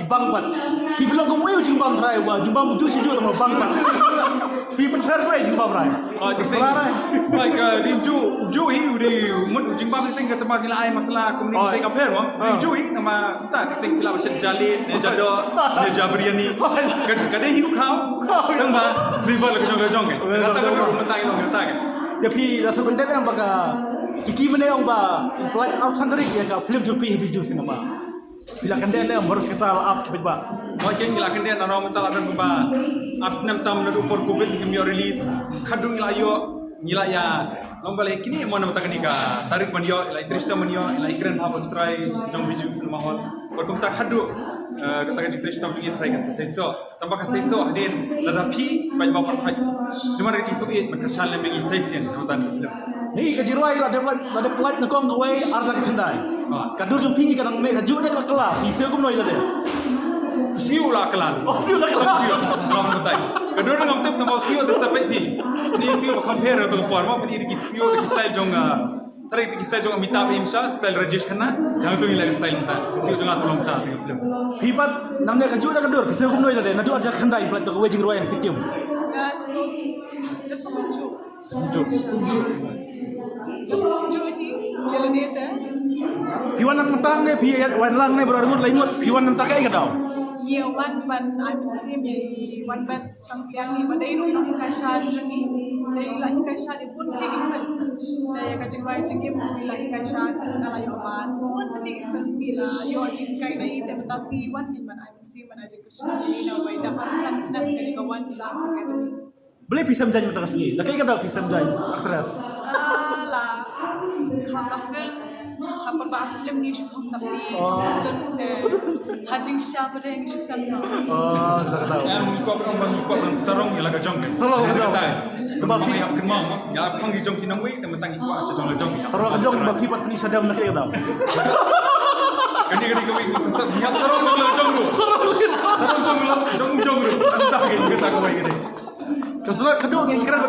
bangpat pi bilang ko mo jimbam try wa jimbam ju si ju mo bangpat fi pen fer rai jimbam rai sekarang di ju hi di mun jimbam ni tinggal tempat gila ai masalah komunikasi kapher mo di ju hi nama ta ting gila macam jali ne jado ne jabriani kade hi khao tang ba flavor la jong jong ke kata ko rum ta ilo ta ke ya pi rasa content yang baka kiki mana yang ba play out sendiri ya ka film ju pi biju sinema bila content yang baru kita up cepet ba Mungkin gila kan dia nara macam ada apa Arsenal tam na upor covid kami release kadung gila yo gila ya lombale kini mo na matakan ka tarik man yo ila Trista man yo ila ikran habon try jong biju cinema hall berkum tak hadu katakan Trista biju try kan seso tambah seso hadin ladapi baik bapak haj cuma reti suit berkasal lebih seisen nonton film ni ka jirwai ada plot na kong kawai arla kendai kadur ju pi kadang me ka ju na kala pi se gum noi la de siu lah kelas siu lah kelas Ram betai. Kedua orang ngam nama siu tu sampai ni. Ni siu compare tu puan mau pergi di siu di style jonga. Tadi di style jonga Amitabh Imsha, style Rajesh Khanna. Yang tu ni style kita. Siu jonga tu lomta film. Hipat namanya kaju dah kadur. Bisa gum noi la de. Nadu arja khandai plat tu wajing ruai yang sikim. Ju ni yala dia tu. Piwan nang matang ne pi wan lang ne berarut lain mut piwan nang takai ka daw. Ye wan I mean same ye wan ban sampiang ni pada ilu ilu kasha juni. Dai la kasha di pun ni gifel. Dai ka jing wai jing mu la kasha na la yo ban pun ni gifel ni la yo jing kai dai te batasi wan ni ban I mean same mana jing kasha ni na wai da harusan snap kali ka wan dance academy. Boleh pisam janji mata kasih. Lakai ka daw pisam janji aktris. La hafil hafal ba film ni shu kham sabi hajing sha pada ni shu sam Oh, tak tahu. Yang ikut orang serong yang laga jong. Serong yang jong. Sebab ni yang kenal, yang pang di jong kinang wei, dan mentang ikut asal jong jong. Sarong ajong bagi pat ni sadam nak ka daw. Kani kami sesat niat serong jong jong lu. Serong jong lu. Entah kita kau wei gede. Kesurat kedua ni kira